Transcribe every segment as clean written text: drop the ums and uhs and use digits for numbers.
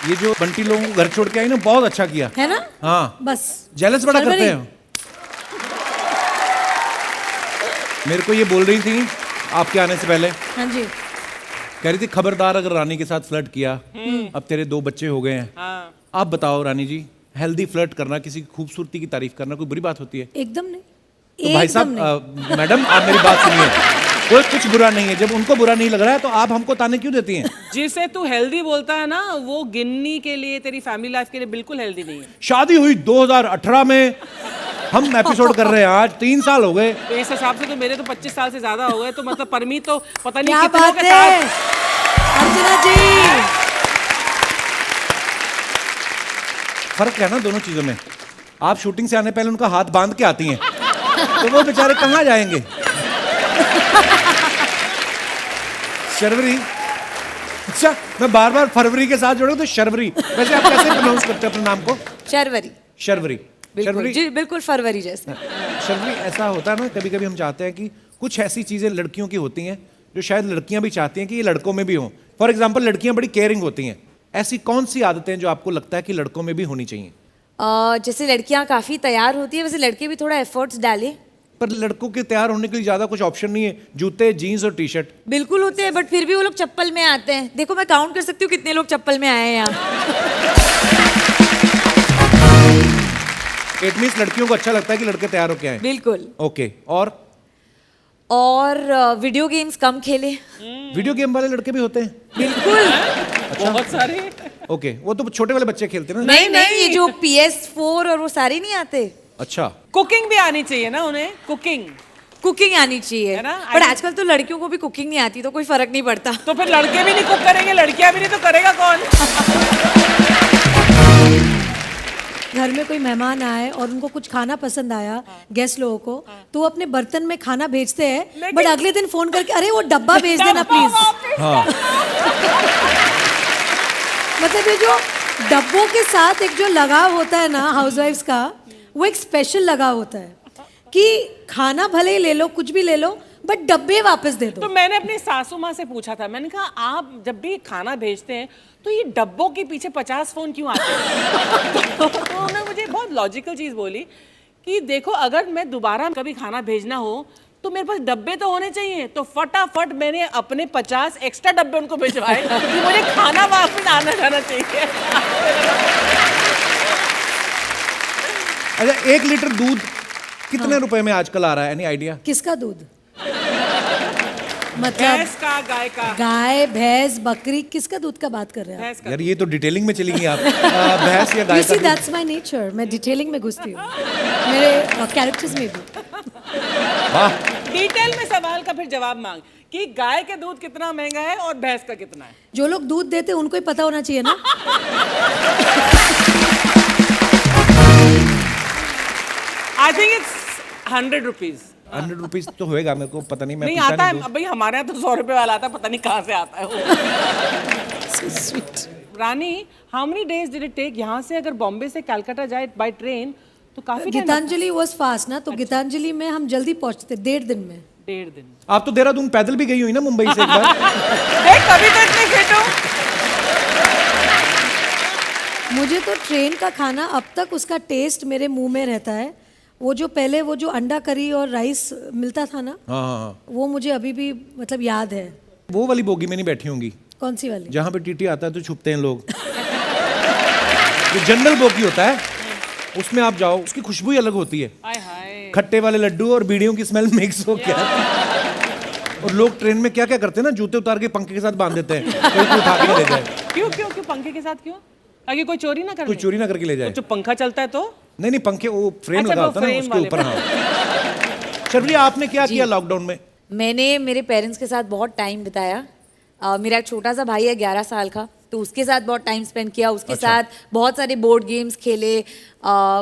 ये जो बंटी लोगों को घर छोड़ के आई ना, बहुत अच्छा किया है ना। हाँ बस जेलस बड़ा करते हैं। मेरे को ये बोल रही थी आपके आने से पहले, हाँ जी, कह रही थी खबरदार अगर रानी के साथ फ्लर्ट किया, अब तेरे 2 बच्चे हो गए हैं। आप बताओ रानी जी, हेल्दी फ्लर्ट करना, किसी की खूबसूरती की तारीफ करना कोई बुरी बात होती है? एकदम नहीं। तो भाई साहब, मैडम आप मेरी बात सुनिए, कोई कुछ बुरा नहीं है। जब उनको बुरा नहीं लग रहा है तो आप हमको ताने क्यों देती हैं? जिसे तू हेल्दी बोलता है ना, वो गिन्नी के लिए, तेरी फैमिली लाइफ के लिए बिल्कुल हेल्दी नहीं है। शादी हुई 2018 में, हम एपिसोड कर रहे हैं आज 3 साल हो गए। तो इस हिसाब से तो मेरे तो 25 साल से ज्यादा हो गए। तो मतलब परमीत तो पता नहीं क्या कितनों बात के है साथ। अर्चना जी। फर्क है ना दोनों चीजों में। आप शूटिंग से आने पहले उनका हाथ बांध के आती हैं, तो वो बेचारे कहाँ जाएंगे? शर्वरी, अच्छा मैं बार बार फरवरी के साथ जोड़ू तो शर्वरी। वैसे आप कैसे प्रोनाउंस करते हैं अपने नाम को? शर्वरी। शर्वरी। बिल्कुल जी, बिल्कुल फरवरी जैसे। शर्वरी, ऐसा होता है ना कभी कभी हम चाहते हैं कि कुछ ऐसी चीजें लड़कियों की होती हैं जो शायद लड़कियां भी चाहती हैं कि ये लड़कों में भी हो। फॉर एग्जाम्पल, लड़कियां बड़ी केयरिंग होती हैं। ऐसी कौन सी आदतें जो आपको लगता है कि लड़कों में भी होनी चाहिए? जैसे लड़कियां काफी तैयार होती है, वैसे लड़के भी थोड़ा एफर्ट्स डाले। पर लड़कों के तैयार होने के लिए ज्यादा कुछ ऑप्शन नहीं है, जूते, जीन्स और टी शर्ट। बिल्कुल होते हैं, बट फिर भी वो लोग चप्पल में आते हैं। देखो मैं काउंट कर सकती हूँ कितने लोग चप्पल में आए हैं यहाँ। इट मींस लड़कियों को अच्छा लगता है कि लड़के तैयार होके आए। बिल्कुल। ओके, और वीडियो गेम्स कम खेले। वीडियो गेम वाले लड़के भी होते हैं? बिल्कुल। बहुत सारे। ओके, वो तो छोटे वाले बच्चे खेलते हैं ना। नहीं नहीं, ये जो PS4 और वो सारे नहीं आते। अच्छा, कुकिंग भी आनी चाहिए ना उन्हें, कुकिंग आनी चाहिए है ना? पर आजकल तो लड़कियों को भी कुकिंग नहीं आती, तो कोई फर्क नहीं पड़ता। तो फिर लड़के भी नहीं कुक करेंगे, लड़कियां भी नहीं, तो करेगा कौन? घर में कोई मेहमान आए और उनको कुछ खाना पसंद आया, गेस्ट लोगों को, तो वो अपने बर्तन में खाना भेजते हैं, बट अगले दिन फोन करके अरे वो डब्बा भेज देना प्लीज। हाँ। मतलब ये जो डब्बों के साथ एक जो लगाव होता है ना हाउसवाइफ्स का, वो एक स्पेशल लगाव होता है कि खाना भले ही ले लो, कुछ भी ले लो, बट डब्बे वापस दे दो। तो मैंने अपनी सासू माँ से पूछा था, मैंने कहा आप जब भी खाना भेजते हैं तो ये डब्बों के पीछे 50 फोन क्यों आते हैं? तो उन्होंने मुझे बहुत लॉजिकल चीज बोली कि देखो अगर मैं दोबारा कभी खाना भेजना हो तो मेरे पास डब्बे तो होने चाहिए। तो फटाफट मैंने अपने 50 एक्स्ट्रा डब्बे उनको भिजवाए कि मुझे खाना वापस आना जाना चाहिए। अच्छा, 1 लीटर दूध कितने रुपए में आजकल आ रहा है? Any idea? किसका दूध? मतलब भैंस का, गाय का? गाय, भैंस, बकरी, किसका दूध का बात कर रहे हैं भैंस का। यार ये तो डिटेलिंग में चली गई आप। भैंस या गाय का दूध? दैट्स माय नेचर, मैं डिटेलिंग में घुसती हूँ मेरे कैरेक्टर्स में भी। वाह, डिटेल में सवाल का फिर जवाब मांग कि गाय के दूध कितना महंगा है और भैंस का कितना है। जो लोग दूध देते हैं उनको ही पता होना चाहिए ना। I think it's 100 rupees. 100 rupees तो होएगा, मेरे को पता नहीं, मैं नहीं पीता आता नहीं है भाई, हमारे यहाँ तो 100 रुपए वाला आता है, पता नहीं कहाँ से आता है वो। Rani, how many days did it take यहाँ से अगर बॉम्बे से कलकत्ता जाए बाय ट्रेन तो काफी टाइम? गीतांजलि वाज फास्ट ना, तो गीतांजलि में हम जल्दी पहुंचते 1.5 दिन में। 1.5 दिन। आप तो देहरादून पैदल भी गई हुई ना मुंबई से एक बार। देख कभी तो इतने फिट हो। मुझे तो ट्रेन का खाना अब तक उसका टेस्ट मेरे मुंह में रहता है। वो जो पहले वो जो अंडा करी और राइस मिलता था ना, हाँ, वो मुझे अभी भी मतलब याद है। वो वाली बोगी में नहीं बैठी होंगी कौन सी वाली? जहाँ पे टीटी आता है तो छुपते हैं लोग। जो जनरल बोगी होता है उसमें आप जाओ, उसकी खुशबू ही अलग होती है। हाय हाय। खट्टे वाले लड्डू और बीड़ियों की स्मेल मिक्स हो गया। और लोग ट्रेन में क्या क्या करते हैं ना, जूते उतार के पंखे के साथ बांध देते हैं, कोई उठा के ले जाए। क्यों क्यों क्यों पंखे के साथ क्यों? आगे कोई चोरी ना कर कोई ले? चोरी ना करके ले जाए। जो पंखा चलता है तो? नहीं, पंखे वो फ्रेम अच्छा, लगा वो होता है ना फ्रेम उसके वाले ऊपर। हाँ, शर्वरी आपने क्या किया लॉकडाउन में? मैंने मेरे पेरेंट्स के साथ बहुत टाइम बिताया। मेरा एक छोटा सा भाई है 11 साल का, तो उसके साथ बहुत टाइम स्पेंड किया। उसके साथ बहुत सारे बोर्ड गेम्स खेले।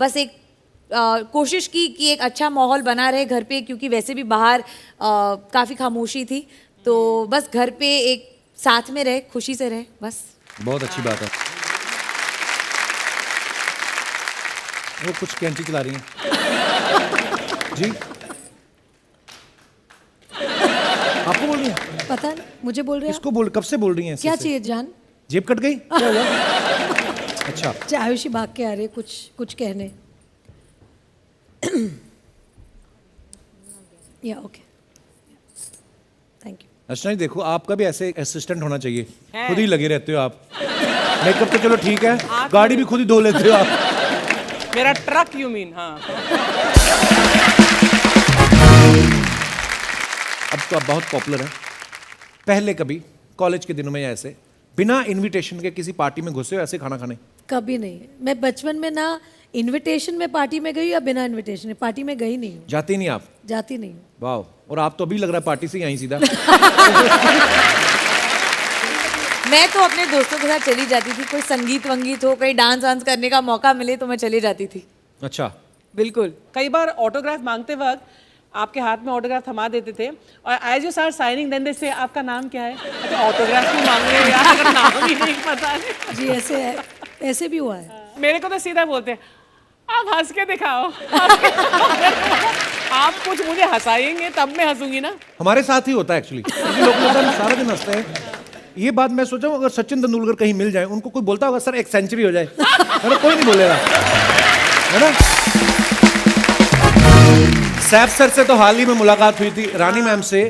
बस एक कोशिश की कि एक अच्छा माहौल बना रहे घर पे, क्योंकि वैसे भी बाहर काफ़ी खामोशी थी। तो बस घर पे एक साथ में रहे, खुशी से रहे, बस। बहुत अच्छी बात है। वो कुछ कैंची चला रही हैं जी। आपको बोल रही हैं? पता नहीं, मुझे बोल रहे हैं। किसको बोल, कब से बोल रही हैं? क्या चाहिए जान? जेब कट गई क्या हुआ? अच्छा अच्छा आयुषी भाग के आ रही है कुछ कहने। या ओके थैंक यू। अर्चना जी देखो आपका भी ऐसे असिस्टेंट होना चाहिए, है। खुद ही लगे रहते हो आप। मेकअप तो चलो ठीक है, गाड़ी भी खुद ही धो लेते हो आप। मेरा ट्रक यू मीन? हाँ। अब तो आप बहुत पॉपुलर हैं। पहले कभी कॉलेज के दिनों में या ऐसे बिना इनविटेशन के किसी पार्टी में घुसे हो ऐसे खाना खाने? कभी नहीं। मैं बचपन में ना इनविटेशन में पार्टी में गई या बिना इनविटेशन पार्टी में गई नहीं हूँ, जाते नहीं आप? जाती नहीं हूँ। वाह, और आप तो अभी लग रहा है पार्टी से यहीं सीधा। मैं तो अपने दोस्तों के साथ चली जाती थी, कोई संगीत वंगीत हो, कहीं डांस वांस करने का मौका मिले तो मैं चली जाती थी। अच्छा बिल्कुल। कई बार ऑटोग्राफ मांगते वक्त आपके हाथ में ऑटोग्राफ थमा देते थे और as you start signing then they say आपका नाम क्या है? अच्छा ऑटोग्राफ क्यों मांग रहे हो यार, अगर नाम ही नहीं पता है। जी ऐसे भी हुआ है। मेरे को तो सीधा बोलते हैं आप हंस के दिखाओ। आप कुछ मुझे हंसाएंगे तब मैं हंसूंगी ना। हमारे साथ ही होता है एक्चुअली, लोग होता है सारा दिन हंसते हैं। ये बात मैं सोचा हूँ अगर सचिन तेंदुलकर कहीं मिल जाए, उनको कोई बोलता होगा सर एक सेंचुरी हो जाए, अरे कोई नहीं बोलेगा, है ना? सैफ सर से तो हाल ही में मुलाकात हुई थी, रानी मैम से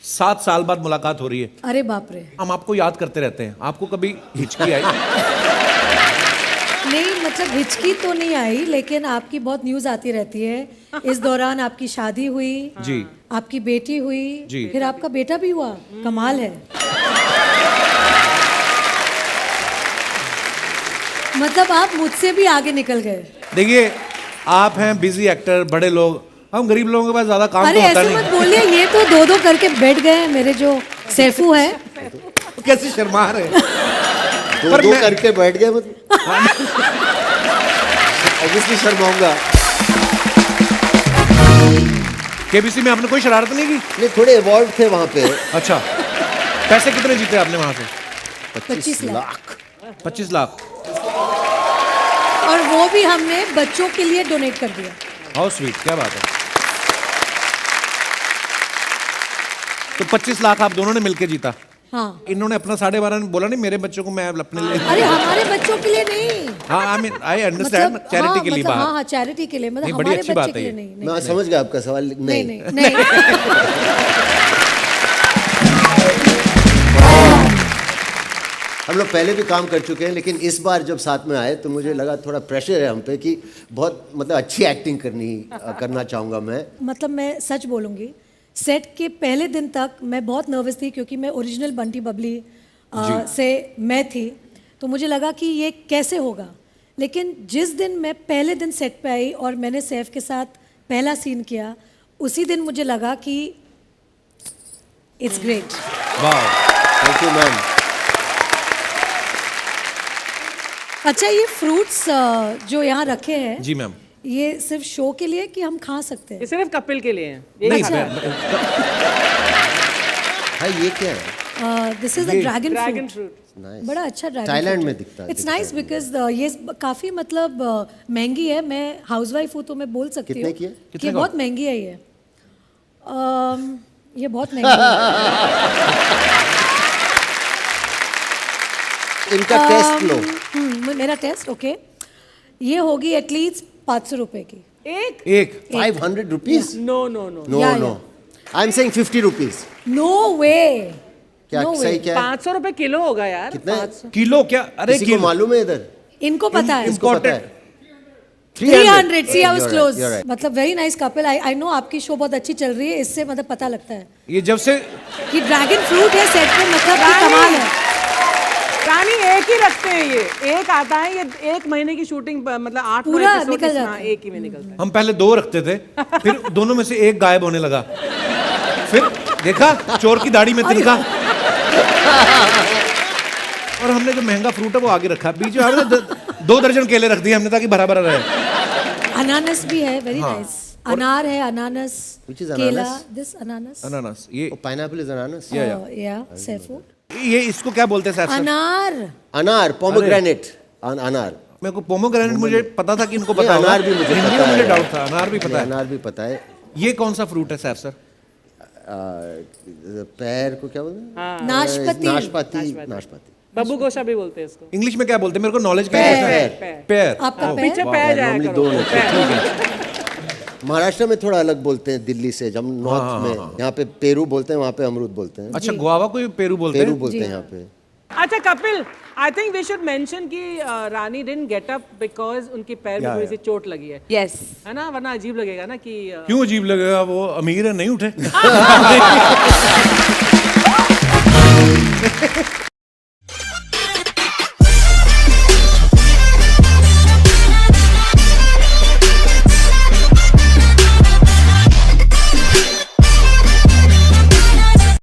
7 साल बाद मुलाकात हो रही है। अरे बाप रे। हम आपको याद करते रहते हैं, आपको कभी हिचकी आई? नहीं मतलब हिचकी तो नहीं आई, लेकिन आपकी बहुत न्यूज़ आती रहती है। इस दौरान आपकी शादी हुई जी, आपकी बेटी हुई जी। फिर आपका बेटा भी हुआ, कमाल है। मतलब आप मुझसे भी आगे निकल गए। देखिए आप हैं बिजी एक्टर, बड़े लोग, हम गरीब लोगों के पास ज्यादा काम अरे तो होता ऐसे नहीं। मत बोलिए, ये तो दो करके बैठ गए हैं मेरे जो सैफू है। कैसे शर्मा रहे? दो पर दो मैं- करके बैठ गए मतलब ऑब्वियसली शर्माऊंगा। केबीसी में आपने कोई शरारत नहीं की? नहीं थोड़े अवार्ड थे वहाँ पे। अच्छा, पैसे कितने जीते आपने वहां से? 25 लाख। 25 लाख। और वो भी हमने बच्चों के लिए डोनेट कर दिया। हाउ स्वीट, क्या बात है। तो 25 लाख आप दोनों ने मिलके जीता? हाँ। इन्होंने अपना 12.5 में बोला नहीं मेरे बच्चों को मैं अपने लिए। अरे हमारे बच्चों के लिए नहीं, हाँ I mean I understand, charity के लिए बात। हाँ चैरिटी के लिए, मतलब नहीं, बड़ी हमारे अच्छी बच्चे बात के है लिए ये। नहीं। मैं समझ गया आपका सवाल। नहीं नहीं नहीं नहीं। हम लोग पहले भी काम कर चुके हैं, लेकिन इस बार जब साथ में आए तो मुझे लगा थोड़ा प्रेशर है हम पे कि बहुत मतलब अच्छी एक्टिंग करना चाहूँगा मैं। मतलब मैं सच बोलूँगी, सेट के पहले दिन तक मैं बहुत नर्वस थी, क्योंकि मैं ओरिजिनल बंटी बबली से मैं थी, तो मुझे लगा कि ये कैसे होगा। लेकिन जिस दिन मैं पहले दिन सेट पे आई और मैंने सैफ के साथ पहला सीन किया, उसी दिन मुझे लगा कि इट्स ग्रेट। वाह, थैंक यू मैम। अच्छा ये फ्रूट्स जो यहाँ रखे हैं, जी मैम। ये सिर्फ शो के लिए कि हम खा सकते हैं? ये सिर्फ कपिल के लिए है। ये नहीं अच्छा। हाँ ये क्या है? This is the dragon dragon fruit. Fruit. बड़ा अच्छा ड्रैगन थाईलैंड में दिखता है। इट्स नाइस बिकॉज ये काफ़ी मतलब महंगी है। मैं हाउसवाइफ हूँ तो मैं बोल सकती कितने हूँ की है? कि कितने का? बहुत महंगी है ये। ये बहुत महंगी है। इनका टेस्ट लो। मेरा टेस्ट ओके। ये होगी एटलीस्ट 500 रुपए की। एक 500 rupees? No no no. No Yeah, no, I am saying 50 rupees. No way. क्या No सही way. क्या है? 500 रुपए किलो होगा यार। कितना है? 500। किलो क्या? अरे किसी को किलो मालूम है इधर? इनको पता है। इसको पता है? 300 see I was You're right, close. you're right. मतलब very nice couple. I know आपकी शो बहुत अच्छी चल रही है, इससे मतलब पता लगता है ये जब से कि ड्रैगन फ्रूट है सेट पे, मतलब कि कमाल है। रानी एक ही रखते हैं, ये एक आता है, ये 1 महीने की शूटिंग मतलब 8 पूरा निकल जाता है। एक ही में निकलता है। हम पहले 2 रखते थे, फिर दोनों में से एक गायब होने लगा, फिर देखा चोर की दाढ़ी में तिनका, और हमने जो महंगा फ्रूट है वो आगे रखा, बीच में हमने 2 दर्जन केले रख दिए हमने ताकि भरा भरा रहे। अनानस भी है, वेरी नाइस। अनार है, अनानस, Which is केला, ananas? दिस अनानस। अनानास, ये पाइनएप्पल इज अनानास। या सैफू। ये इसको क्या बोलते हैं सर? अनार। अनार, पोमोग्रेनेट। अनार। मेरे को पोमोग्रेनेट मुझे पता था कि इनको नहीं, पता होगा। अनार भी मुझे हिंदी पता में मुझे है। डाउट था, अनार भी पता नहीं, है। अनार भी पता है। ये कौन सा फ्रूट है सैफ सर? पैर को क्या बोलते हैं? नाशपाती। नाशपाती। नाशपाती। बब्बू गोशा भी बोलते हैं इसको। इंग्लिश में क्या बोलते हैं, मेरे को नॉलेज का पैर। है। पैर। आपका पैर पीछे पै जाया normally करो। दो होते हैं। पैर। महाराष्ट्र में थोड़ा अलग बोलते हैं दिल्ली से, जब नॉर्थ में यहाँ पे पेरू बोलते हैं, वहाँ पे अमरूद बोलते हैं। अच्छा, गुआवा को भी पेरू बोलते पेरू हैं। बोलते हैं यहाँ पे। अच्छा Kapil, I think we should mention कि Rani didn't get up because उनके पैर में थोड़ी सी चोट लगी है, यस है ना, वरना अजीब लगेगा ना कि क्यों अजीब लगेगा, वो अमीर है, नहीं उठे।